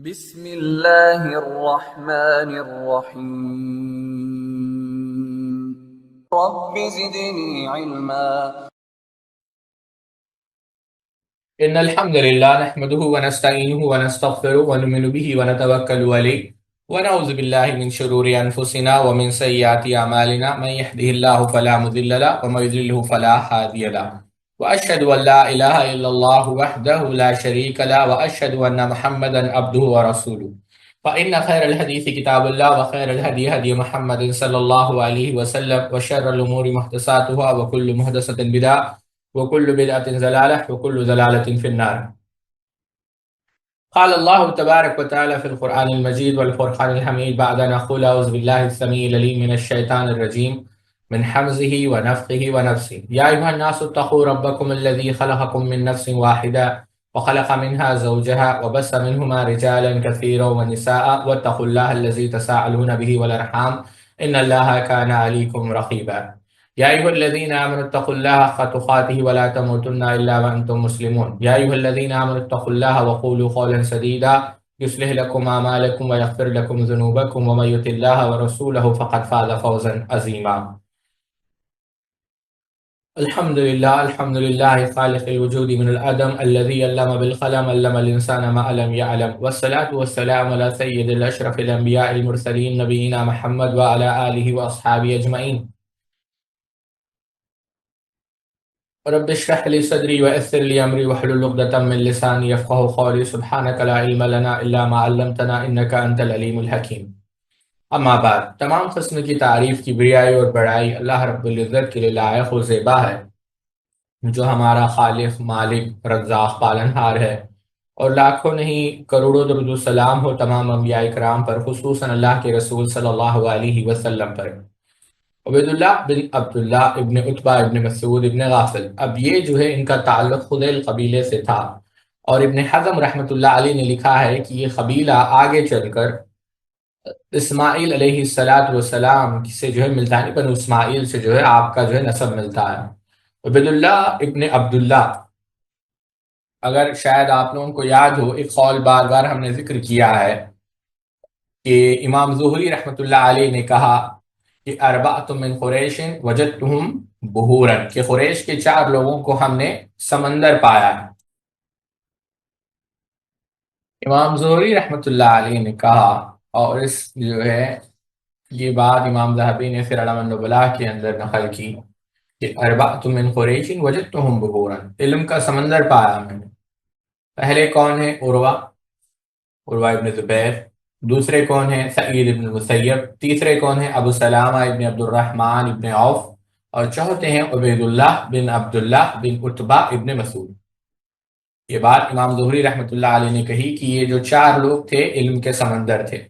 بسم اللہ الرحمن الرحیم رب زدنی علما إن الحمد لله نحمده ونستعينه ونستغفره ونؤمن به ونتوكل عليه ونعوذ بالله من شرور أنفسنا ومن سيئات أعمالنا من يهده الله فلا مضل له ومن يضلل فلا هادي له وأشهد أن لا إله إلا الله وحده لا شريك له وأشهد أن محمدا عبده ورسوله فإن خير الحديث كتاب الله وخير الهدي هدي محمد صلى الله عليه وسلم وشر الأمور محدثاتها وكل محدثة بدعة وكل بدعة ضلالة وكل ضلالة في النار. قال الله تبارك وتعالى في القرآن المجيد والفرقان الحميد بعد أن أقول أعوذ بالله السميع العليم من الشيطان الرجيم من حمزه ونفخه ونفسه يا أيها الناس اتقوا ربكم الذي خلقكم من نفس واحدة وخلق منها زوجها وبث منهما رجالا كثيرا ونساء واتقوا الله الذي تساءلون به والأرحام إن الله كان عليكم رقيبا يا أيها الذين آمنوا اتقوا الله حق تقاته ولا تموتن إلا وأنتم مسلمون يا أيها الذين آمنوا اتقوا الله وقولوا قولا سديدا يصلح لكم أعمالكم ويغفر لكم ذنوبكم ومن يطع الله ورسوله فقد فاز فوزا عظيما. الحمد لله خالق الوجود من العدم الذي علم بالقلم علم الإنسان ما لم يعلم والصلاة والسلام على سيد الأشرف الأنبياء المرسلين نبينا محمد وعلى آله وأصحابه أجمعين. رب اشرح لي صدري ويسر لي امري واحلل عقدة من لساني يفقهوا قولي سبحانك لا علم لنا الا ما علمتنا انك انت العليم الحكيم. اما بعد، تمام قسم کی تعریف کی بریائی اور بڑائی اللہ رب العزت کے لیے لائق و زیبا ہے، جو ہمارا خالق، مالک، رزاق، پالنہار ہے، اور لاکھوں نہیں کروڑوں درود و سلام ہو تمام انبیاء کرام پر، خصوصاً اللہ کے رسول صلی اللہ علیہ وسلم پر. عبید اللہ بن عبداللہ ابن عتبہ ابن مسعود ابن غافل، اب یہ جو ہے ان کا تعلق خدیل قبیلے سے تھا، اور ابن حزم رحمۃ اللہ علیہ نے لکھا ہے کہ یہ قبیلہ آگے چل کر اسماعیل علیہ السلام سے جو ہے ملتا ہے، بنو اسماعیل سے جو ہے آپ کا جو ہے نسب ملتا ہے. عبید اللہ ابن عبداللہ، اگر شاید آپ لوگوں کو یاد ہو، ایک قول بار بار ہم نے ذکر کیا ہے کہ امام زہری رحمۃ اللہ علیہ نے کہا کہ اربعۃ من قریش وجدتہم بحورا، کہ قریش کے 4 لوگوں کو ہم نے سمندر پایا ہے. امام زہری رحمۃ اللہ علیہ نے کہا، اور اس جو ہے یہ بات امام ذہبی نے سیر اعلام النبلاء کے اندر نقل کی کہ اربعۃ من قریش وجدتہم بحورا، علم کا سمندر پایا میں نے. پہلے کون ہے؟ عروہ ابن زبیر. دوسرے کون ہیں؟ سعید ابن مسیب. تیسرے کون ہیں؟ ابو سلامہ ابن عبد الرحمن ابن عوف. اور چوتھے ہیں عبید اللہ بن عبداللہ بن عتبہ ابن مسعود. یہ بات امام زہری رحمۃ اللہ علیہ نے کہی کہ یہ جو 4 لوگ تھے علم کے سمندر تھے.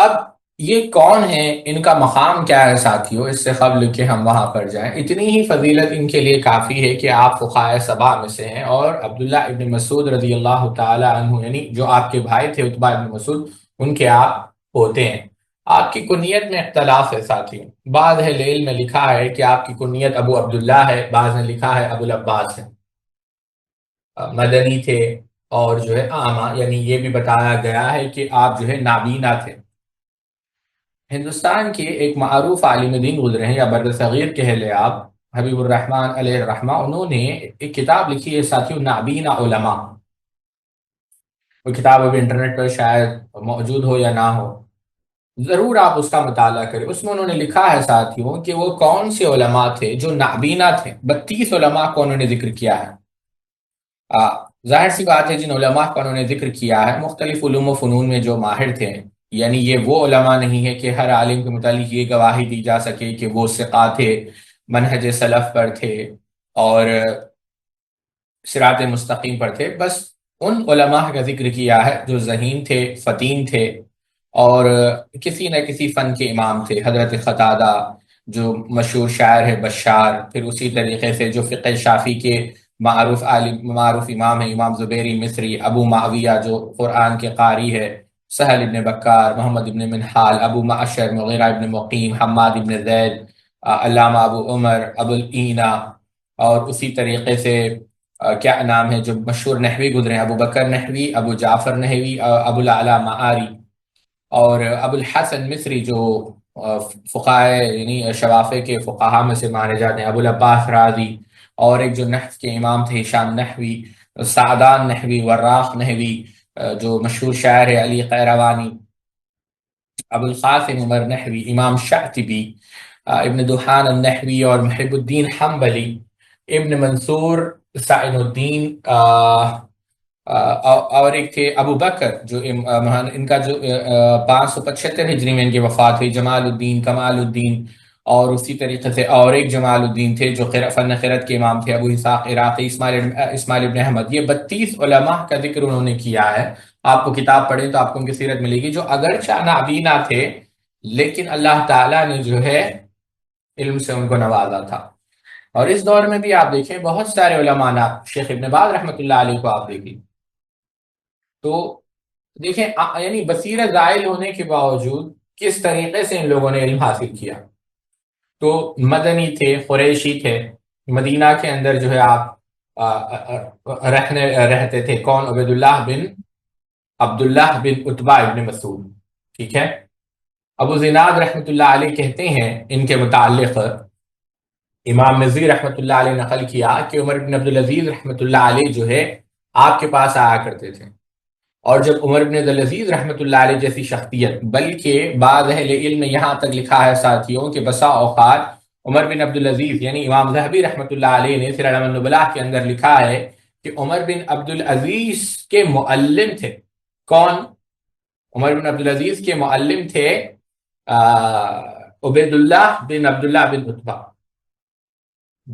اب یہ کون ہیں؟ ان کا مقام کیا ہے ساتھیوں؟ اس سے قبل کہ ہم وہاں پر جائیں، اتنی ہی فضیلت ان کے لیے کافی ہے کہ آپ فقہائے سبع میں سے ہیں، اور عبداللہ ابن مسعود رضی اللہ تعالی عنہ، یعنی جو آپ کے بھائی تھے عتبہ ابن مسعود، ان کے آپ ہوتے ہیں. آپ کی کنیت میں اختلاف ہے ساتھیوں. بعض اہل علم میں لکھا ہے کہ آپ کی کنیت ابو عبداللہ ہے، بعض نے لکھا ہے ابو العباس ہے. مدنی تھے، اور جو ہے عامہ، یعنی یہ بھی بتایا گیا ہے کہ آپ جو ہے نابینا تھے. ہندوستان کے ایک معروف عالم دین گزرے ہیں، یا بر صغیر کہہ لیں آپ، حبیب الرحمن علیہ الرحمہ، انہوں نے ایک کتاب لکھی ہے ساتھیوں، نابینا علماء. وہ کتاب ابھی انٹرنیٹ پر شاید موجود ہو یا نہ ہو، ضرور آپ اس کا مطالعہ کریں. اس میں انہوں نے لکھا ہے ساتھیوں کہ وہ کون سے علماء تھے جو نابینا تھے. 32 علماء کو انہوں نے ذکر کیا ہے. ظاہر سی بات ہے جن علماء کا انہوں نے ذکر کیا ہے مختلف علوم و فنون میں جو ماہر تھے، یعنی یہ وہ علماء نہیں ہے کہ ہر عالم کے متعلق یہ گواہی دی جا سکے کہ وہ ثقہ تھے، منہج سلف پر تھے، اور صراط مستقیم پر تھے. بس ان علماء کا ذکر کیا ہے جو ذہین تھے، فطین تھے، اور کسی نہ کسی فن کے امام تھے. حضرت قتادہ جو مشہور شاعر ہے، بشار. پھر اسی طریقے سے جو فقہ شافی کے معروف امام ہیں، امام زبیری مصری. ابو معاویہ جو قرآن کے قاری ہے، سہل ابن بکار، محمد ابن منحال، ابو معشر، مغیرہ ابن مقیم، حماد ابن زید، علامہ ابو عمر، ابو العینہ. اور اسی طریقے سے کیا نام ہے جو مشہور نحوی گزرے ہیں، ابو بکر نحوی، ابو جعفر نحوی، ابو الاعلی معاری، اور ابو الحسن مصری جو فقہائے یعنی شوافے کے فقہا میں سے مانے جاتے ہیں، ابو العباس رازی، اور ایک جو نحو کے امام تھے ہشام نحوی، سعدان نحوی، وراق نحوی، جو مشہور شاعر ہے علی قیروانی، ابو القاسم عمر نحوی، امام شاطبی، ابن دحان النحوی، اور محب الدین حنبلی، ابن منصور، سعین الدین، اور ایک تھے ابو بکر جو ان کا جو 575 ہجری میں ان کی وفات ہوئی، جمال الدین، کمال الدین، اور اسی طریقے سے اور ایک جمال الدین تھے جو فن قرأت کے امام تھے، ابو اسحاق عراقی، اسماعیل ابن احمد۔ یہ 32 علماء کا ذکر انہوں نے کیا ہے۔ آپ کو کتاب پڑھیں تو آپ کو ان کی سیرت ملے گی، جو اگرچہ نابینا تھے لیکن اللہ تعالیٰ نے جو ہے علم سے ان کو نوازا تھا۔ اور اس دور میں بھی آپ دیکھیں بہت سارے علماء، شیخ ابن باز رحمۃ اللہ علیہ کو آپ دیکھیں تو دیکھیں یعنی بصیرت زائل ہونے کے باوجود کس طریقے سے ان لوگوں نے علم حاصل کیا۔ تو مدنی تھے، قریشی تھے، مدینہ کے اندر جو ہے آپ رہتے تھے، کون؟ عبداللہ بن عتبہ ابن مسعود، ٹھیک ہے۔ ابو زناد رحمۃ اللہ علیہ کہتے ہیں ان کے متعلق، امام مزی رحمۃ اللہ علیہ نقل کیا کہ عمر بن عبدالعزیز رحمۃ اللہ علیہ جو ہے آپ کے پاس آیا کرتے تھے، اور جب عمر بن عبدالعزیز رحمۃ اللہ علیہ جیسی شخصیت، بلکہ بعض اہل علم نے یہاں تک لکھا ہے ساتھیوں کہ بسا اوقات عمر بن عبدالعزیز یعنی امام ذہبی رحمۃ اللہ علیہ نے سیر اعلام النبلاء کے اندر لکھا ہے کہ عمر بن عبدالعزیز کے معلم تھے، کون؟ عمر بن عبدالعزیز کے معلم تھے عبید اللہ بن عبداللہ بن عتبہ۔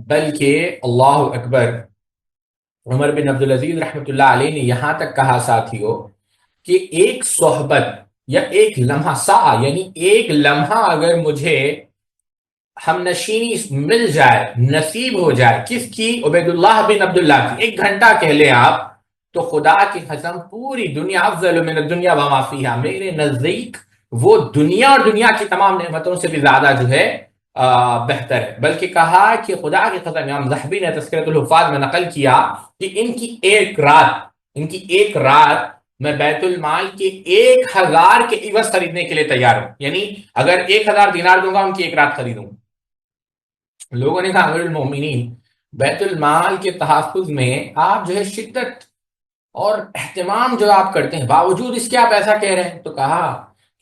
بلکہ اللہ اکبر، عمر بن عبدالعزیز رحمۃ اللہ علیہ نے یہاں تک کہا ساتھیوں کہ ایک صحبت یا ایک لمحہ یعنی ایک لمحہ اگر مجھے ہم نشینی مل جائے، نصیب ہو جائے، کس کی؟ عبید اللہ بن عبداللہ کی، 1 گھنٹہ کہہ لیں آپ، تو خدا کی قسم پوری دنیا افضل من الدنیا وما فیہا، میرے نزدیک وہ دنیا اور دنیا کی تمام نعمتوں سے بھی زیادہ جو ہے بہتر ہے۔ بلکہ کہا کہ خدا کی قسم، امام ذہبی نے تذکرۃ الحفاظ میں نقل کیا کہ ان کی ایک رات میں بیت المال کے 1000 کے عوض خریدنے کے لیے تیار ہوں، یعنی اگر 1000 دینار دوں گا ان کی ایک رات خریدوں گا۔ لوگوں نے کہا امیر المومنین، بیت المال کے تحفظ میں آپ جو ہے شدت اور اہتمام جو آپ کرتے ہیں، باوجود اس کے آپ ایسا کہہ رہے ہیں؟ تو کہا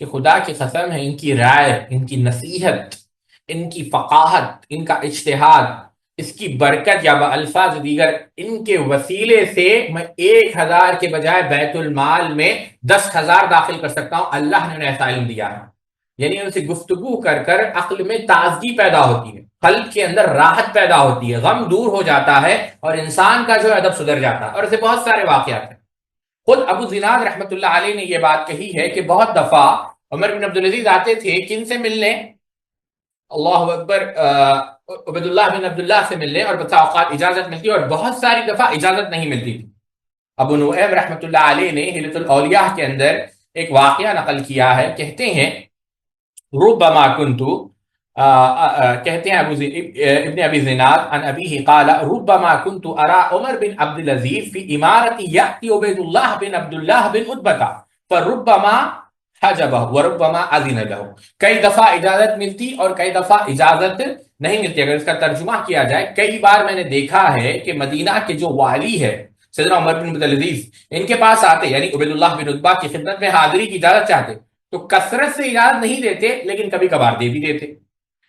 کہ خدا کی قسم ہے، ان کی رائے، ان کی نصیحت، ان کی فقاہت، ان کا اجتہاد، اس کی برکت یا بالفاظ دیگر ان کے وسیلے سے میں 1000 کے بجائے بیت المال میں 10,000 داخل کر سکتا ہوں۔ اللہ نے انہیں ایسا علم دیا ہے، یعنی ان سے گفتگو کر کر عقل میں تازگی پیدا ہوتی ہے، قلب کے اندر راحت پیدا ہوتی ہے، غم دور ہو جاتا ہے، اور انسان کا جو ادب سدھر جاتا ہے۔ اور ایسے بہت سارے واقعات ہیں۔ خود ابو زناد رحمۃ اللہ علیہ نے یہ بات کہی ہے کہ بہت دفعہ عمر بن عبدالعزیز آتے تھے کن سے ملنے؟ اللہ اکبر، عبید اللہ بن عبداللہ سے ملنے، اور بسا اوقات اجازت ملتی اور بہت ساری دفعہ اجازت نہیں ملتی تھی۔ ابو نعیم رحمۃ اللہ علیہ نے حلیۃ الاولیاء کے اندر ایک واقعہ نقل کیا ہے، کہتے ہیں ربما کنتو، کہتے ہیں ابن ابی زناد عن ابیہ قال ربما کنت ارى عمر بن عبد العزیز فی امارت یأتی عبید اللہ بن عبداللہ بن عتبہ فربما حجبہ وربما اذن له، کئی دفعہ اجازت ملتی اور کئی دفعہ اجازت نہیں ملتی۔ اگر اس کا ترجمہ کیا جائے، کئی بار میں نے دیکھا ہے کہ مدینہ کے جو والی ہے سیدنا عمر بن عبد العزیز، ان کے پاس آتے یعنی عبید اللہ بن عتبہ کی خدمت میں حاضری کی اجازت چاہتے، تو کثرت سے اجازت نہیں دیتے لیکن کبھی کبھار دے بھی دیتے،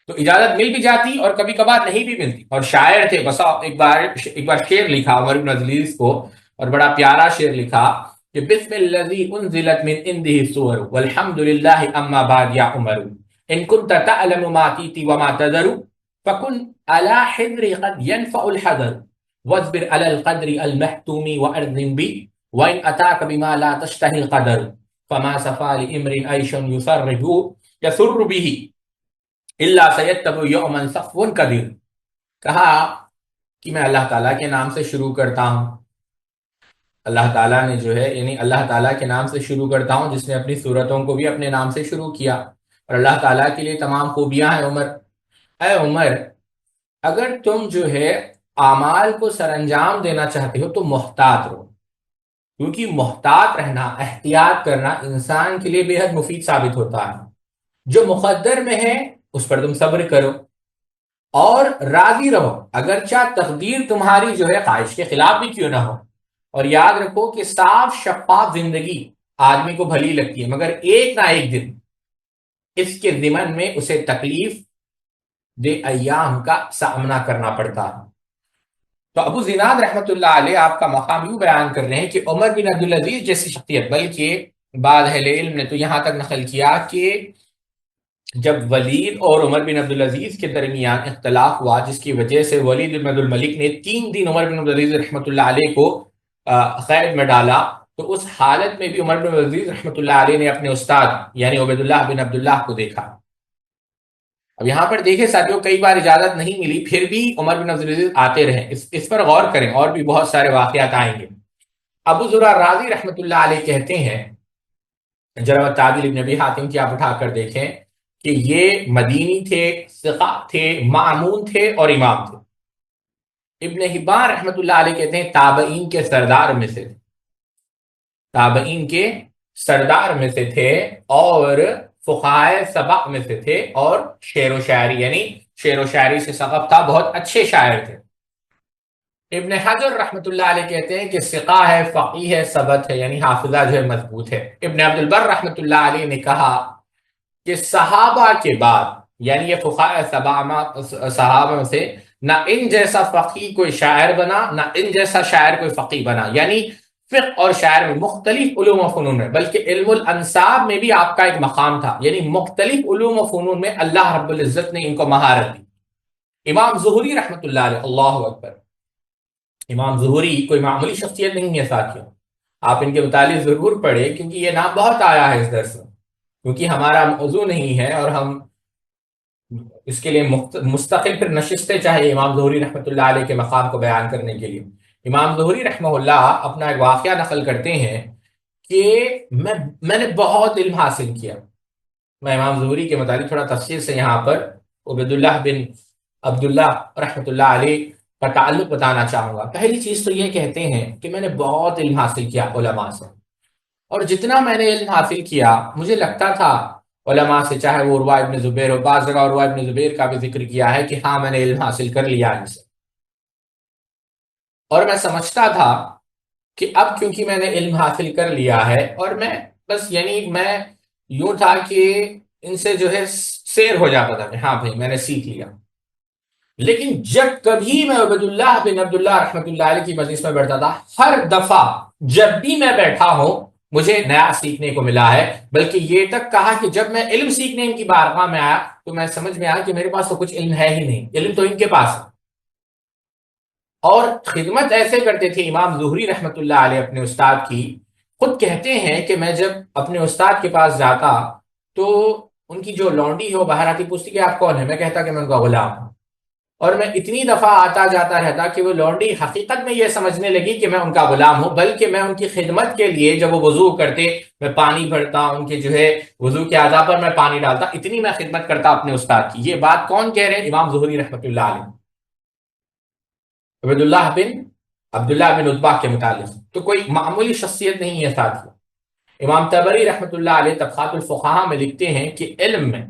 تو اجازت مل بھی جاتی اور کبھی کبھار نہیں بھی ملتی۔ اور شاعر تھے، بسا ایک بار شعر لکھا عمر بن عبدالعزیز کو، اور بڑا پیارا شعر لکھا کہ بسم الذی انزلت من عنده السور والحمد للہ اما بعد یا عمر ان كنت تعلم ما تیتی وما تذر فكن على حذر قد ينفع الحذر واصبر على القدر المحتوم وارض بي وان اتاك بما لا تشتهي القدر فما صفى لامرئ عيش يسر به اللہ سیتب یوما صفو قدیر۔ کہا کہ میں اللہ تعالیٰ کے نام سے شروع کرتا ہوں، اللہ تعالیٰ نے جو ہے یعنی اللہ تعالیٰ کے نام سے شروع کرتا ہوں جس نے اپنی صورتوں کو بھی اپنے نام سے شروع کیا، اور اللہ تعالیٰ کے لیے تمام خوبیاں ہیں۔ عمر، اے عمر، اگر تم جو ہے اعمال کو سر انجام دینا چاہتے ہو تو محتاط رہو، کیونکہ محتاط رہنا، احتیاط کرنا انسان کے لیے بے حد مفید ثابت ہوتا ہے۔ جو مقدر میں ہے اس پر تم صبر کرو اور راضی رہو، اگرچہ تقدیر تمہاری جو ہے خواہش کے خلاف بھی کیوں نہ ہو۔ اور یاد رکھو کہ صاف شفاف زندگی آدمی کو بھلی لگتی ہے، مگر ایک نہ ایک دن اس کے ضمن میں اسے تکلیف دے ایام کا سامنا کرنا پڑتا ہے۔ تو ابو زناد رحمۃ اللہ علیہ آپ کا مقام یوں بیان کر رہے ہیں کہ عمر بن عبدالعزیز جیسی شخصیت، بلکہ بعض اہل علم نے تو یہاں تک نقل کیا کہ جب ولید اور عمر بن عبدالعزیز کے درمیان اختلاف ہوا، جس کی وجہ سے ولید بن عبد الملک نے 3 دن عمر بن عبدالعزیز رحمۃ اللہ علیہ کو قید میں ڈالا، تو اس حالت میں بھی عمر بن عبدالعزیز رحمۃ اللہ علیہ نے اپنے استاد یعنی عبید اللہ بن عبداللہ کو دیکھا۔ اب یہاں پر دیکھیں ساتھیوں، کئی بار اجازت نہیں ملی پھر بھی عمر بن عبدالعزیز آتے رہے، اس پر غور کریں، اور بھی بہت سارے واقعات آئیں گے۔ ابو زرع رازی رحمۃ اللہ علیہ کہتے ہیں، جرح تعدیل ابن ابی حاتم کی آپ اٹھا کر دیکھیں کہ یہ مدینی تھے، ثقہ تھے، معمون تھے اور امام تھے۔ ابن حبان رحمۃ اللہ علیہ کہتے ہیں تابعین کے سردار میں سے تھے، تابعین کے سردار میں سے تھے، اور فقہائے سبع میں سے تھے، اور شعر و شاعری یعنی شعر و شاعری سے سبق تھا، بہت اچھے شاعر تھے۔ ابن حجر رحمۃ اللہ علیہ کہتے ہیں کہ ثقہ ہے، فقیہ ہے، ثبت ہے، یعنی حافظہ جو ہے مضبوط ہے۔ ابن عبد البر رحمۃ اللہ علیہ نے کہا کہ صحابہ کے بعد، یعنی یہ فقہائے صحابہ میں سے نہ ان جیسا فقیہ کوئی شاعر بنا، نہ ان جیسا شاعر کوئی فقیہ بنا، یعنی فقہ اور شاعر میں مختلف علوم و فنون میں، بلکہ علم الانصاب میں بھی آپ کا ایک مقام تھا، یعنی مختلف علوم و فنون میں اللہ رب العزت نے ان کو مہارت دی۔ امام زہری رحمۃ اللہ علیہ، اللہ اکبر، امام زہری کوئی معمولی شخصیت نہیں ہے ساتھیوں، آپ ان کے متعلق ضرور پڑھیں، کیونکہ یہ نام بہت آیا ہے اس درس میں، کیونکہ ہمارا موضوع نہیں ہے اور ہم اس کے لیے مستقل پھر نشستیں چاہیے امام زہری رحمۃ اللہ علیہ کے مقام کو بیان کرنے کے لیے۔ امام زہری رحمہ اللہ اپنا ایک واقعہ نقل کرتے ہیں کہ میں نے بہت علم حاصل کیا۔ میں امام زہری کے متعلق تھوڑا تفصیل سے یہاں پر عبید اللہ بن عبداللہ رحمۃ اللہ علیہ کا تعلق بتانا چاہوں گا۔ پہلی چیز تو یہ کہتے ہیں کہ میں نے بہت علم حاصل کیا علماء سے، اور جتنا میں نے علم حاصل کیا مجھے لگتا تھا علماء سے، چاہے وہ عروہ ابن زبیر ہو، بعض جگہ عروہ ابن زبیر کا بھی ذکر کیا ہے کہ ہاں میں نے علم حاصل کر لیا ان سے، اور میں سمجھتا تھا کہ اب کیونکہ میں نے علم حاصل کر لیا ہے، اور میں بس یعنی میں یوں تھا کہ ان سے جو ہے سیر ہو جاتا تھا کہ ہاں بھائی میں نے سیکھ لیا۔ لیکن جب کبھی میں عبید اللہ بن عبداللہ رحمۃ اللہ علیہ کی مجلس میں بیٹھتا تھا، ہر دفعہ جب بھی میں بیٹھا ہوں مجھے نیا سیکھنے کو ملا ہے، بلکہ یہ تک کہا کہ جب میں علم سیکھنے ان کی بارگاہ میں آیا تو میں سمجھ میں آیا کہ میرے پاس تو کچھ علم ہے ہی نہیں، علم تو ان کے پاس ہے۔ اور خدمت ایسے کرتے تھے امام زہری رحمۃ اللہ علیہ اپنے استاد کی، خود کہتے ہیں کہ میں جب اپنے استاد کے پاس جاتا تو ان کی جو لونڈی ہے وہ باہر آتی، پوچھتی کہ آپ کون ہیں، میں کہتا کہ میں ان کا غلام ہوں، اور میں اتنی دفعہ آتا جاتا رہتا کہ وہ لونڈی حقیقت میں یہ سمجھنے لگی کہ میں ان کا غلام ہوں، بلکہ میں ان کی خدمت کے لیے جب وہ وضو کرتے میں پانی بھرتا، ان کے جو ہے وضو کے اعضاء پر میں پانی ڈالتا، اتنی میں خدمت کرتا اپنے استاد کی۔ یہ بات کون کہہ رہے ہیں؟ امام زہری رحمۃ اللہ علیہ، عبید اللہ بن عبداللہ بن عتبہ کے متعلق، تو کوئی معمولی شخصیت نہیں ہے ساتھیوں۔ امام طبری رحمۃ اللہ علیہ طبقات الفقہاء میں لکھتے ہیں کہ علم میں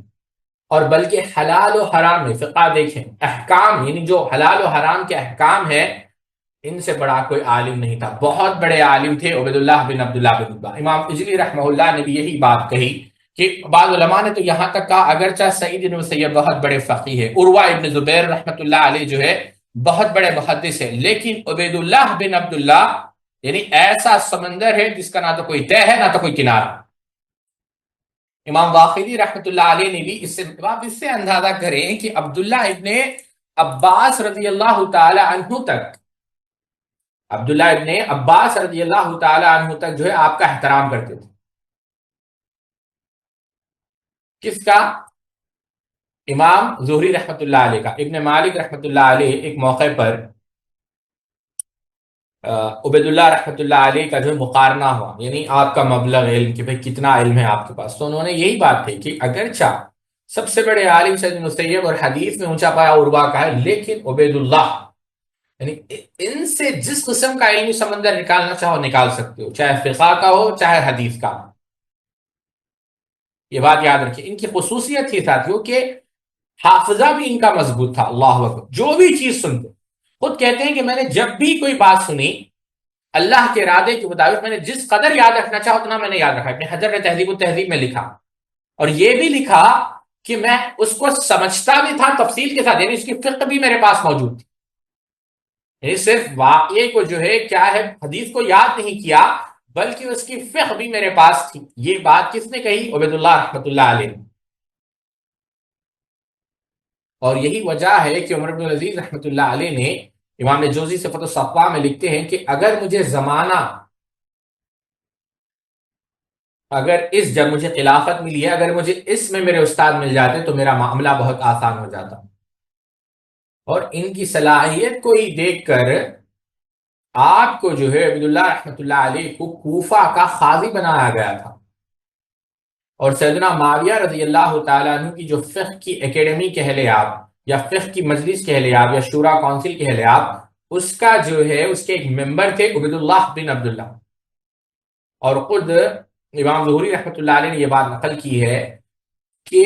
اور بلکہ حلال و حرام میں، فقہ دیکھیں، احکام یعنی جو حلال و حرام کے احکام ہیں، ان سے بڑا کوئی عالم نہیں تھا، بہت بڑے عالم تھے عبید اللہ بن عبداللہ بن عتبہ۔ امام اجلی رحمہ اللہ نے بھی یہی بات کہی کہ بعض علماء نے تو یہاں تک کہا اگرچہ سعید بن مسیب بہت بڑے فقیہ ہے، عروہ ابن زبیر رحمۃ اللہ علیہ جو ہے بہت بڑے محدث ہے، لیکن عبید اللہ بن عبداللہ یعنی ایسا سمندر ہے جس کا نہ تو کوئی تہہ ہے نہ تو کوئی کنارہ۔ امام واقدی رحمۃ اللہ علیہ نے بھی آپ اس سے اندازہ کریں کہ عبداللہ ابن عباس رضی اللہ تعالی عنہ تک، عبداللہ ابن عباس رضی اللہ تعالی عنہ تک جو ہے آپ کا احترام کرتے تھے۔ کس کا؟ امام زہری رحمۃ اللہ علیہ کا۔ ابن مالک رحمۃ اللہ علیہ ایک موقع پر عبید اللہ رحمۃ اللہ علیہ کا جو مقارنہ ہوا، یعنی آپ کا مبلغ علم کہ بھئی کتنا علم ہے آپ کے پاس، تو انہوں نے یہی بات کہی کہ اگرچہ سب سے بڑے عالم سعید بن مسیب اور حدیث میں اونچا پایا عروہ کا ہے، لیکن عبید اللہ یعنی ان سے جس قسم کا علمی سمندر نکالنا چاہو نکال سکتے ہو، چاہے فقہ کا ہو چاہے حدیث کا ہو۔ یہ بات یاد رکھیے، ان کی خصوصیت تھی ساتھیوں کہ حافظہ بھی ان کا مضبوط تھا، اللہ اکبر، جو بھی چیز سنتے خود کہتے ہیں کہ میں نے جب بھی کوئی بات سنی اللہ کے ارادے کے مطابق میں نے جس قدر یاد رکھنا چاہا اتنا میں نے یاد رکھا۔ ابن حجر نے تہذیب التہذیب میں لکھا، اور یہ بھی لکھا کہ میں اس کو سمجھتا بھی تھا تفصیل کے ساتھ، یعنی اس کی فقہ بھی میرے پاس موجود تھی، یعنی صرف واقعے کو جو ہے کیا ہے حدیث کو یاد نہیں کیا بلکہ اس کی فقہ بھی میرے پاس تھی۔ یہ بات کس نے کہی؟ عبید اللہ رحمۃ اللہ علیہ۔ اور یہی وجہ ہے کہ عمر بن العزیز رحمۃ اللہ علیہ نے امام جوزی صفت الصفوہ میں لکھتے ہیں کہ اگر مجھے زمانہ، اگر اس جب مجھے خلافت ملی ہے، اگر مجھے اس میں میرے استاد مل جاتے تو میرا معاملہ بہت آسان ہو جاتا۔ اور ان کی صلاحیت کو ہی دیکھ کر آپ کو جو ہے عبید اللہ رحمۃ اللہ علیہ کو کوفہ کا قاضی بنایا گیا تھا، اور سیدنا معاویہ رضی اللہ تعالیٰ عنہ کی جو فقہ کی اکیڈمی کہہ لیں آپ، یا فقہ کی مجلس کہہ لیں آپ، یا شورا کونسل کہہ لیں آپ، اس کا جو ہے اس کے ایک ممبر تھے عبید اللہ بن عبداللہ۔ اور خود امام ظہوری رحمۃ اللہ علیہ نے یہ بات نقل کی ہے کہ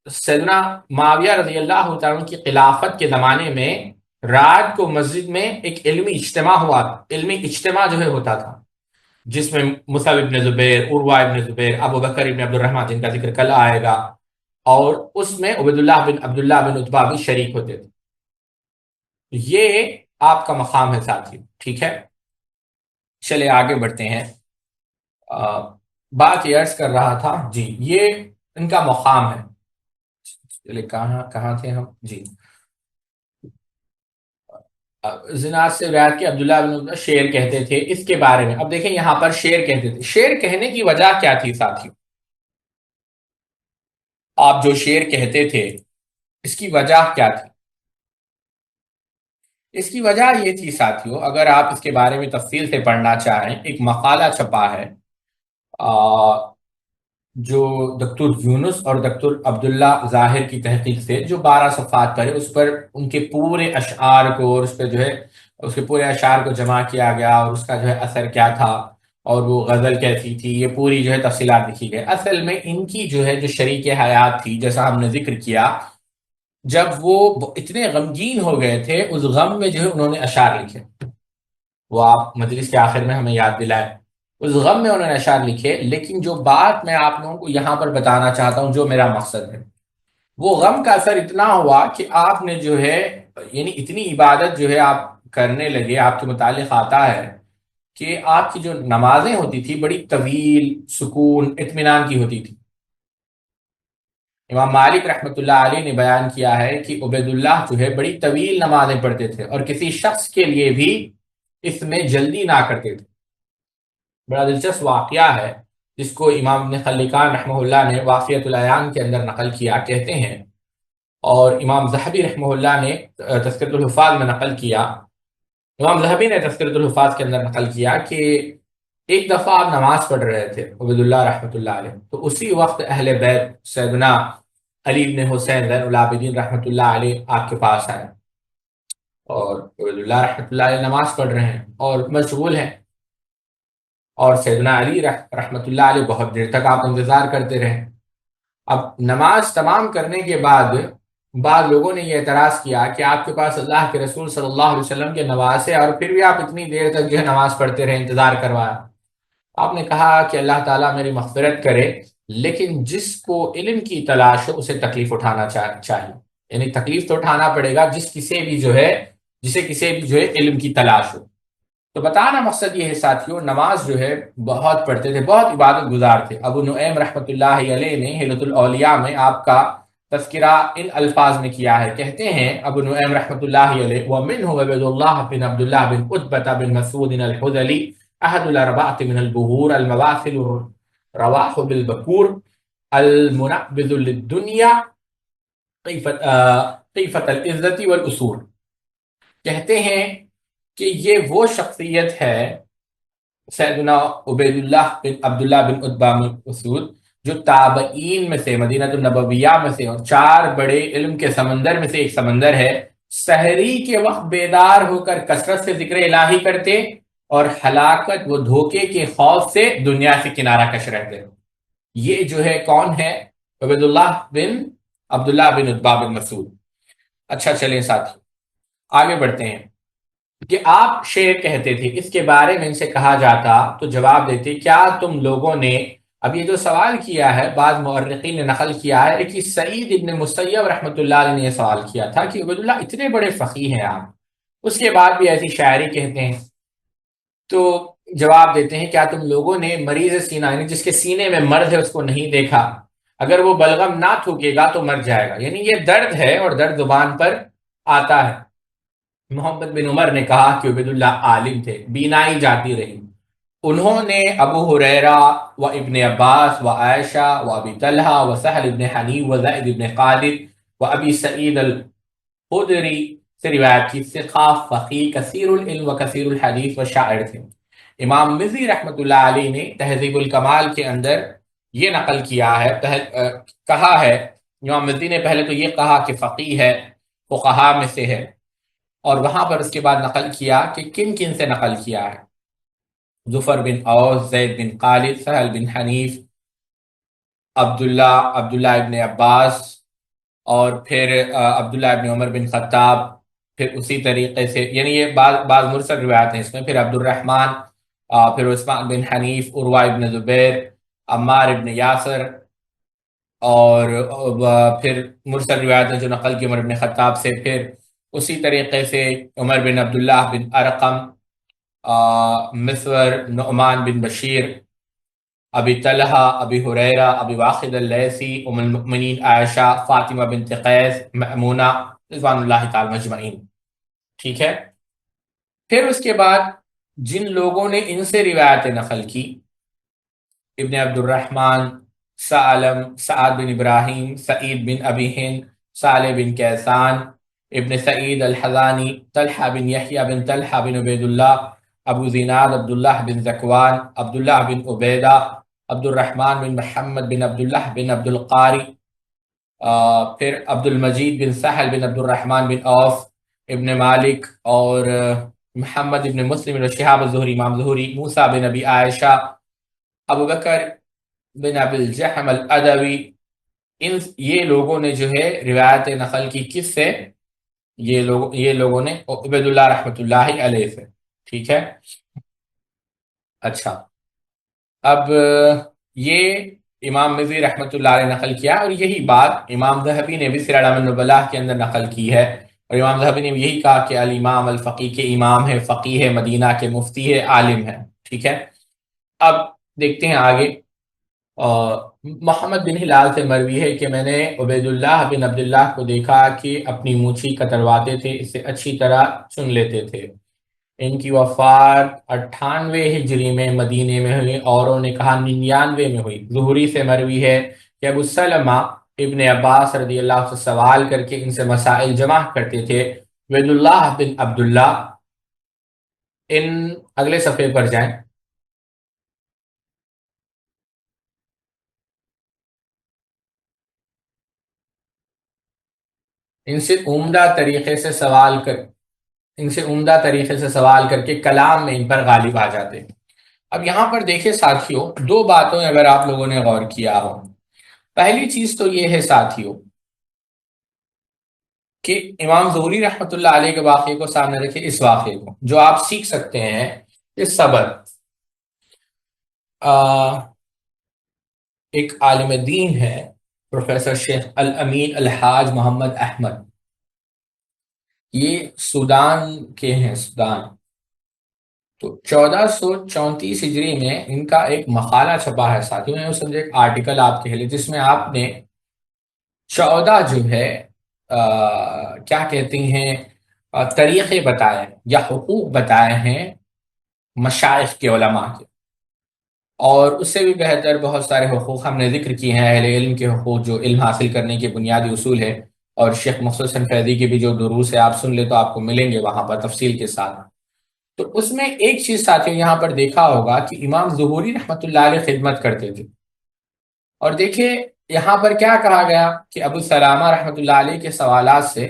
سیدنا معاویہ رضی اللہ تعالیٰ عنہ کی خلافت کے زمانے میں رات کو مسجد میں ایک علمی اجتماع ہوا تھا، علمی اجتماع جو ہے ہوتا تھا، جس میں مصعب ابن زبیر، عروہ ابن زبیر، ابو بکر ابن عبد الرحمن جن کا ذکر کل آئے گا، اور اس میں عبید اللہ بن عبداللہ بن عتبہ بھی شریک ہوتے تھے۔ یہ آپ کا مقام ہے ساتھی، ٹھیک ہے؟ چلے آگے بڑھتے ہیں۔ بات یہ عرض کر رہا تھا، جی یہ ان کا مقام ہے۔ چلے کہاں تھے ہم؟ جی زناد سے روایت کے عبداللہ بن عتبہ شعر کہتے تھے، اس کے بارے میں اب دیکھیں یہاں پر شعر کہتے تھے، شعر کہنے کی وجہ کیا تھی ساتھیوں؟ آپ جو شعر کہتے تھے اس کی وجہ کیا تھی؟ اس کی وجہ یہ تھی ساتھیوں، اگر آپ اس کے بارے میں تفصیل سے پڑھنا چاہیں، ایک مقالہ چھپا ہے جو دکتور یونس اور دکتور عبداللہ ظاہر کی تحقیق سے، جو 12 صفحات پر ہے، اس پر ان کے پورے اشعار کو، اور اس پہ جو ہے اس کے پورے اشعار کو جمع کیا گیا، اور اس کا جو ہے اثر کیا تھا، اور وہ غزل کیسی تھی، یہ پوری جو ہے تفصیلات لکھی گئی۔ اصل میں ان کی جو ہے جو شریک حیات تھی، جیسا ہم نے ذکر کیا، جب وہ اتنے غمگین ہو گئے تھے اس غم میں جو ہے انہوں نے اشعار لکھے، وہ آپ مجلس کے آخر میں ہمیں یاد دلائیں، اس غم میں انہوں نے اشعار لکھے۔ لیکن جو بات میں آپ لوگوں کو یہاں پر بتانا چاہتا ہوں، جو میرا مقصد ہے، وہ غم کا اثر اتنا ہوا کہ آپ نے جو ہے یعنی اتنی عبادت جو ہے آپ کرنے لگے، آپ کے متعلق آتا ہے کہ آپ کی جو نمازیں ہوتی تھی بڑی طویل، سکون، اطمینان کی ہوتی تھی۔ امام مالک رحمۃ اللہ علیہ نے بیان کیا ہے کہ عبید اللہ جو ہے بڑی طویل نمازیں پڑھتے تھے، اور کسی شخص کے لیے بھی اس میں جلدی نہ کرتے تھے۔ بڑا دلچسپ واقعہ ہے جس کو امام ابن خلکان رحمہ اللہ نے واقعۃ العیان کے اندر نقل کیا، کہتے ہیں، اور امام ذہبی رحمہ اللہ نے تذکرۃ الحفاظ میں نقل کیا، امام ذہبی نے تذکرۃ الحفاظ کے اندر نقل کیا کہ ایک دفعہ آپ نماز پڑھ رہے تھے عبید اللہ رحمۃ اللہ علیہ، تو اسی وقت اہل بیت سیدنا علی بن حسین زین العابدین رحمۃ اللہ علیہ آپ کے پاس آئے، اور عبید اللہ رحمۃ اللہ علیہ نماز پڑھ رہے ہیں اور مشغول ہیں، اور سیدنا علی رحمۃ اللہ علیہ بہت دیر تک آپ انتظار کرتے رہے۔ اب نماز تمام کرنے کے بعد بعض لوگوں نے یہ اعتراض کیا کہ آپ کے پاس اللہ کے رسول صلی اللہ علیہ وسلم کے نواسے، اور پھر بھی آپ اتنی دیر تک جو ہے نماز پڑھتے رہے، انتظار کروایا۔ آپ نے کہا کہ اللہ تعالیٰ میری مغفرت کرے، لیکن جس کو علم کی تلاش ہو اسے تکلیف اٹھانا چاہیے، یعنی تکلیف تو اٹھانا پڑے گا جسے کسی بھی جو ہے علم کی تلاش ہو۔ تو بتانا مقصد یہ ہے ساتھیوں، نماز جو ہے بہت پڑھتے تھے، بہت عبادت گزار تھے۔ ابو نعیم رحمۃ اللہ علیہ نے ہلۃ الاولیاء میں آپ کا تذکرہ ان الفاظ میں کیا ہے، کہتے ہیں ابو نعیم رحمۃ اللہ علیہ، وَمِنْهُ عبد اللہ بن عبداللہ بن عتبہ بن مسعود الحذلی احد الاربعۃ من البہور المواصل رواح بالبکور المنبذ للدنیا قیفۃ العزت والاصول۔ کہتے ہیں کہ یہ وہ شخصیت ہے سیدنا عبید اللہ بن عبداللہ بن عتبہ بن مسعود، جو تابعین میں سے، مدینہ النبویہ میں سے، اور 4 بڑے علم کے سمندر میں سے ایک سمندر ہے، سحری کے وقت بیدار ہو کر کثرت سے ذکر الہی کرتے اور ہلاکت و دھوکے کے خوف سے دنیا سے کنارہ کش رہتے۔ یہ جو ہے کون ہے؟ عبداللہ بن عتبہ بن مسعود۔ اچھا چلیں ساتھی آگے بڑھتے ہیں کہ آپ شعر کہتے تھے، اس کے بارے میں ان سے کہا جاتا تو جواب دیتے کیا تم لوگوں نے، اب یہ جو سوال کیا ہے بعض مورخین نے نقل کیا ہے کہ سعید ابن مسیب رحمۃ اللہ علیہ نے یہ سوال کیا تھا کہ عبیداللہ اتنے بڑے فقیہ ہیں آپ، اس کے بعد بھی ایسی شاعری کہتے ہیں، تو جواب دیتے ہیں کیا تم لوگوں نے مریض سینہ یعنی جس کے سینے میں مرض ہے اس کو نہیں دیکھا؟ اگر وہ بلغم نہ تھوکے گا تو مر جائے گا، یعنی یہ درد ہے اور درد زبان پر آتا ہے۔ محمد بن عمر نے کہا کہ عبیداللہ عالم تھے، بینائی جاتی رہی، انہوں نے ابو ہریرہ و ابن عباس و عائشہ و ابی طلحہ و سہل ابن حنیف و زید ابن خالد و ابی سعید الخدری سے روایت کی، ثقہ فقیہ کثیر العلم و کثیر الحدیث و شاعر تھے۔ امام مزی رحمۃ اللہ علیہ نے تہذیب الکمال کے اندر یہ نقل کیا ہے، کہا ہے، امام مزی نے پہلے تو یہ کہا کہ فقیہ ہے، فقہا میں سے ہے، اور وہاں پر اس کے بعد نقل کیا کہ کن کن سے نقل کیا ہے، ظفر بن اوس، زید بن خالد، سہل بن حنیف، عبداللہ ابن عباس، اور پھر عبداللہ ابن عمر بن خطاب، پھر اسی طریقے سے یعنی یہ بعض مرسل روایت ہیں اس میں، پھر عبد الرحمن، پھر عثمان بن حنیف، عروہ ابن زبیر، عمار ابن یاسر، اور پھر مرسل روایت جو نقل کی عمر بن خطاب سے، پھر اسی طریقے سے عمر بن عبداللہ بن ارقم، مسور، نعمان بن بشیر، ابی طلحہ، ابی ہریرہ، ابی واقد اللیثی، ام المؤمنین عائشہ، فاطمہ بنت قیس، مأمونہ رضوان اللہ تعالی مجمعین۔ ٹھیک ہے، پھر اس کے بعد جن لوگوں نے ان سے روایت نقل کی، ابن عبد الرحمن، سعلم، سعد بن ابراہیم، سعید بن ابی ہند، صالح بن کیسان، ابن سعید الحزانی، طلحہ بن یحییٰ بن طلحہ بن عبید اللہ، ابو زیناد عبداللہ بن ذکوان، عبداللہ بن عبیدہ، عبد الرحمن بن محمد بن عبداللہ بن عبد القاری، پھر عبد المجید بن سہل بن عبد الرحمن بن عوف، ابن مالک، اور محمد بن مسلم بن شہاب الزہری، امام زہری، موسیٰ بن ابی عائشہ، ابو بکر بن ابی الجحم الادوی، یہ لوگوں نے جو ہے روایت نقل کی کس سے؟ یہ لوگوں نے عبیداللہ رحمۃ اللہ علیہ سے۔ ٹھیک ہے، اچھا اب یہ امام مزی رحمۃ اللہ علیہ نقل کیا، اور یہی بات امام ذہبی نے بھی سیر اعلام النبلاء کے اندر نقل کی ہے، اور امام ذہبی نے یہی کہا کہ الامام الفقیہ کے امام ہے، فقیہ ہے، مدینہ کے مفتی ہے، عالم ہے۔ ٹھیک ہے، اب دیکھتے ہیں آگے۔ محمد بن ہلال سے مروی ہے کہ میں نے عبیداللہ بن عبداللہ کو دیکھا کہ اپنی مونچھی کترواتے تھے، اسے اچھی طرح چن لیتے تھے۔ ان کی وفات 98 ہجری میں مدینے میں ہوئی، اوروں نے کہا 99 میں ہوئی۔ زہری سے مروی ہے کہ ابو سلمہ ابن عباس رضی اللہ عنہ سے سوال کر کے ان سے مسائل جمع کرتے تھے۔ عبیداللہ بن عبداللہ، ان اگلے صفحے پر جائیں، ان سے عمدہ طریقے سے سوال کر کے کلام میں ان پر غالب آ جاتے ہیں۔ اب یہاں پر دیکھیں ساتھیوں، دو باتوں اگر آپ لوگوں نے غور کیا ہو، پہلی چیز تو یہ ہے ساتھیوں کہ امام زہری رحمۃ اللہ علیہ کے واقعے کو سامنے رکھے، اس واقعے کو جو آپ سیکھ سکتے ہیں کہ صبر۔ ایک عالم دین ہے پروفیسر شیخ الامین الحاج محمد احمد، یہ سودان کے ہیں، سودان۔ تو 1434 ہجری میں ان کا ایک مقالہ چھپا ہے ساتھیوں، میں سمجھے ایک آرٹیکل آپ کہہ لیں، جس میں آپ نے 14 جو ہے کیا کہتے ہیں طریقے بتائے یا حقوق بتائے ہیں مشائخ کے، علماء کے، اور اس سے بھی بہتر بہت سارے حقوق ہم نے ذکر کیے ہیں، اہل علم کے حقوق جو علم حاصل کرنے کے بنیادی اصول ہے، اور شیخ مختصر حسن فیضی کے بھی جو دروس ہے آپ سن لے تو آپ کو ملیں گے وہاں پر تفصیل کے ساتھ۔ تو اس میں ایک چیز ساتھیوں یہاں پر دیکھا ہوگا کہ امام ظہوری رحمۃ اللہ علیہ خدمت کرتے تھے، اور دیکھیں یہاں پر کیا کہا گیا کہ ابو سلامہ رحمۃ اللہ علیہ کے سوالات سے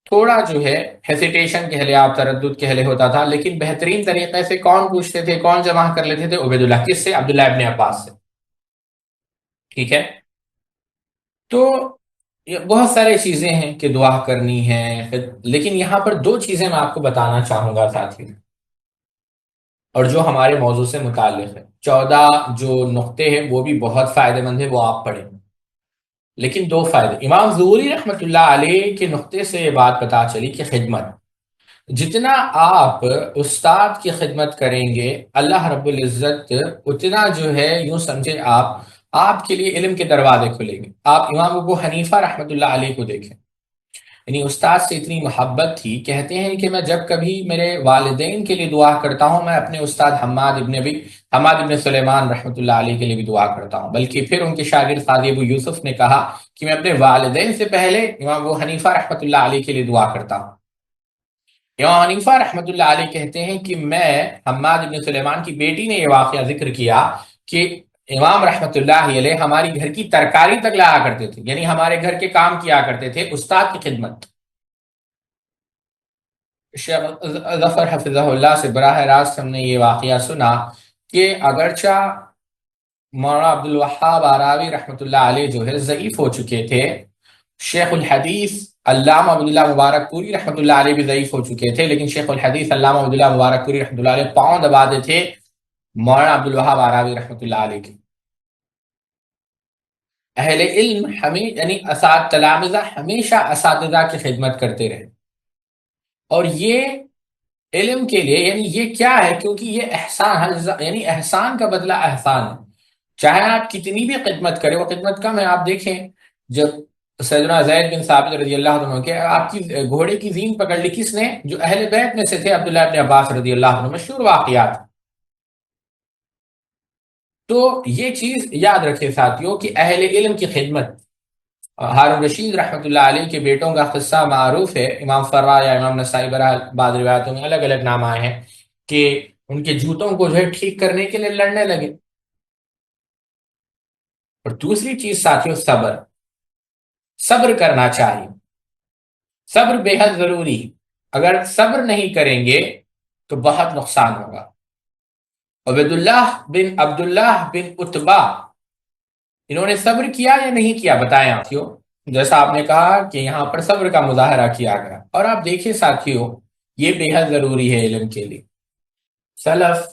تھوڑا جو ہے ہیسیٹیشن کہہ لے آپ، تردد کہہ لے ہوتا تھا، لیکن بہترین طریقے سے کون پوچھتے تھے، کون جمع کر لیتے تھے؟ عبید اللہ. کس سے؟ عبداللہ ابن عباس سے. ٹھیک ہے. تو یہ بہت سارے چیزیں ہیں کہ دعا کرنی ہے، لیکن یہاں پر دو چیزیں میں آپ کو بتانا چاہوں گا ساتھی، اور جو ہمارے موضوع سے متعلق ہے. 14 جو نقطے ہیں وہ بھی بہت فائدہ مند ہے، وہ آپ پڑھیں. لیکن دو فائدے امام ظہوری رحمۃ اللہ علیہ کے نقطے سے یہ بات پتا چلی کہ خدمت، جتنا آپ استاد کی خدمت کریں گے اللہ رب العزت اتنا جو ہے، یوں سمجھے آپ کے لیے علم کے دروازے کھلیں گے. آپ امام ابو حنیفہ رحمۃ اللہ علیہ کو دیکھیں، یعنی استاد سے اتنی محبت تھی، کہتے ہیں کہ میں جب کبھی میرے والدین کے لیے دعا کرتا ہوں، میں اپنے استاد حماد ابن سلیمان رحمۃ اللہ علیہ کے لیے بھی دعا کرتا ہوں. بلکہ پھر ان کے شاگرد قاضی ابو یوسف نے کہا کہ میں اپنے والدین سے پہلے امام ابو حنیفہ رحمۃ اللہ علیہ کے لیے دعا کرتا ہوں. امام حنیفہ رحمۃ اللہ علیہ کہتے ہیں کہ میں حماد ابن سلیمان کی بیٹی نے یہ واقعہ ذکر کیا کہ امام رحمۃ اللہ علیہ ہماری گھر کی ترکاری تک لایا کرتے تھے، یعنی ہمارے گھر کے کام کیا کرتے تھے استاد کی خدمت. شیخ ظفر حفظہ اللہ سے براہ راست ہم نے یہ واقعہ سنا کہ اگرچہ مولانا عبد الوہاب آراوی رحمۃ اللہ علیہ جو ہے ضعیف ہو چکے تھے، شیخ الحدیث علامہ عبداللہ مبارک پوری رحمۃ اللہ علیہ بھی ضعیف ہو چکے تھے، لیکن شیخ الحدیث علامہ عبداللہ مبارک پوری رحمۃ اللہ علیہ پاؤں دباتے تھے مولانا عبد الوہاب آراوی رحمۃ اللہ علیہ کے. اہل علم یعنی تلامذہ ہمیشہ اساتذہ کی خدمت کرتے رہے، اور یہ علم کے لیے، یعنی یہ کیا ہے، کیونکہ یہ احسان ہے، یعنی احسان کا بدلہ احسان ہے. چاہے آپ کتنی بھی خدمت کریں، وہ خدمت کم ہے. آپ دیکھیں جب سیدنا زید بن ثابت رضی اللہ عنہ کے آپ کی گھوڑے کی زین پکڑ لی، کس نے؟ جو اہل بیت میں سے تھے، عبداللہ ابن عباس رضی اللہ عنہ. مشہور واقعات. تو یہ چیز یاد رکھے ساتھیوں کہ اہل علم کی خدمت. ہارون رشید رحمۃ اللہ علیہ کے بیٹوں کا قصہ معروف ہے، امام فرا یا امام نسائی برحال بعض روایتوں میں الگ الگ نام آئے ہیں کہ ان کے جوتوں کو جو ہے ٹھیک کرنے کے لیے لڑنے لگے. اور دوسری چیز ساتھیوں، صبر کرنا چاہیے. صبر بے حد ضروری. اگر صبر نہیں کریں گے تو بہت نقصان ہوگا. عبداللہ بن عتبہ، انہوں نے صبر کیا یا نہیں کیا؟ بتائیں ساتھیوں. جیسا آپ نے کہا کہ یہاں پر صبر کا مظاہرہ کیا گیا، اور آپ دیکھیں ساتھیوں یہ بے حد ضروری ہے علم کے لیے. سلف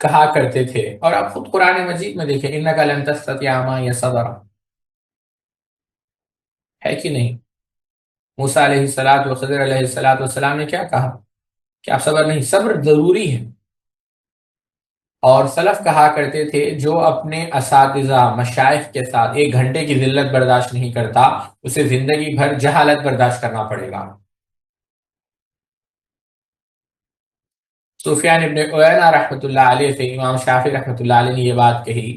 کہا کرتے تھے، اور آپ خود قرآن مجید میں دیکھیں، انک لن تستطیع معی صبرا، ہے کہ نہیں؟ موسیٰ علیہ السلام و خضر علیہ السلام نے کیا کہا کہ آپ صبر نہیں، صبر ضروری ہے. اور سلف کہا کرتے تھے جو اپنے اساتذہ مشائخ کے ساتھ 1 گھنٹے کی ذلت برداشت نہیں کرتا، اسے زندگی بھر جہالت برداشت کرنا پڑے گا. سفیان ابن عیینہ رحمۃ اللہ علیہ سے امام شافعی رحمۃ اللہ علیہ نے یہ بات کہی.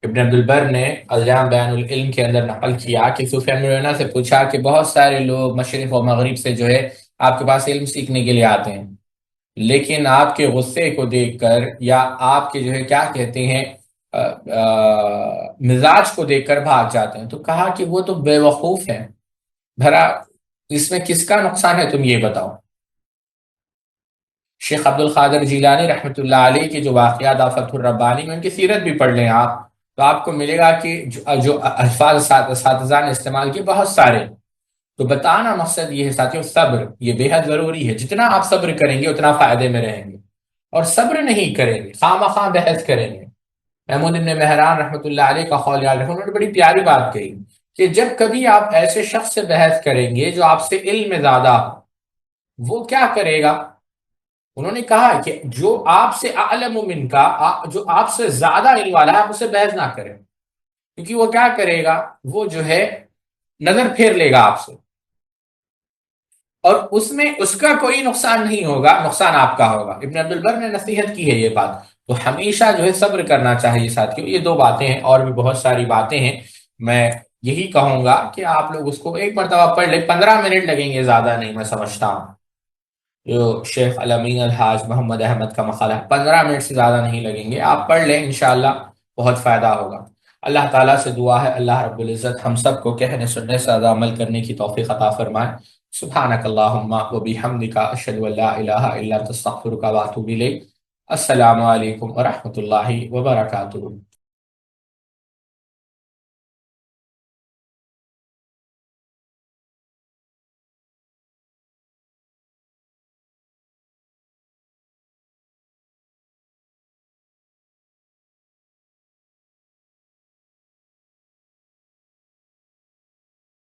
ابن عبد البر نے الجامع بیان العلم کے اندر نقل کیا کہ سفیان ابن عیینہ سے پوچھا کہ بہت سارے لوگ مشرق و مغرب سے جو ہے آپ کے پاس علم سیکھنے کے لیے آتے ہیں، لیکن آپ کے غصے کو دیکھ کر یا آپ کے جو ہے کیا کہتے ہیں مزاج کو دیکھ کر بھاگ جاتے ہیں. تو کہا کہ وہ تو بے وقوف ہے، بھرا اس میں کس کا نقصان ہے تم یہ بتاؤ. شیخ عبد القادر جیلانی رحمۃ اللہ علیہ کے جو واقعات فتح الربانی میں ان کی سیرت بھی پڑھ لیں آپ، تو آپ کو ملے گا کہ جو الفاظ اساتذہ نے استعمال کیے بہت سارے. تو بتانا مقصد یہ ہے ساتھیوں، صبر یہ بے حد ضروری ہے. جتنا آپ صبر کریں گے اتنا فائدے میں رہیں گے، اور صبر نہیں کریں گے خواہ مخواہ بحث کریں گے. محمود ابن مہران رحمۃ اللہ علیہ کا قول یاد رکھو، انہوں نے بڑی پیاری بات کہی کہ جب کبھی آپ ایسے شخص سے بحث کریں گے جو آپ سے علم میں زیادہ ہو، وہ کیا کرے گا؟ انہوں نے کہا کہ جو آپ سے اعلم من کا، جو آپ سے زیادہ علم والا ہے، آپ اسے بحث نہ کریں، کیونکہ وہ کیا کرے گا؟ وہ جو ہے نظر پھیر لے گا آپ سے، اور اس میں اس کا کوئی نقصان نہیں ہوگا، نقصان آپ کا ہوگا. ابن عبد البر نے نصیحت کی ہے یہ بات. تو ہمیشہ جو ہے صبر کرنا چاہیے ساتھیوں. یہ 2 باتیں ہیں، اور بھی بہت ساری باتیں ہیں. میں یہی کہوں گا کہ آپ لوگ اس کو ایک مرتبہ پڑھ لیں. 15 منٹ لگیں گے، زیادہ نہیں، میں سمجھتا ہوں. جو شیخ الامین الحاج محمد احمد کا مقالہ ہے، 15 منٹ سے زیادہ نہیں لگیں گے. آپ پڑھ لیں، انشاءاللہ بہت فائدہ ہوگا. اللہ تعالیٰ سے دعا ہے اللہ رب العزت ہم سب کو کہنے سننے سے زیادہ عمل کرنے کی توفیق عطا فرمائے۔ سبحانک اللہم و بحمدک اشہد ان لا الہ الا انت استغفرک و اتوب الیک۔ السلام علیکم ورحمۃ اللہ وبرکاتہ۔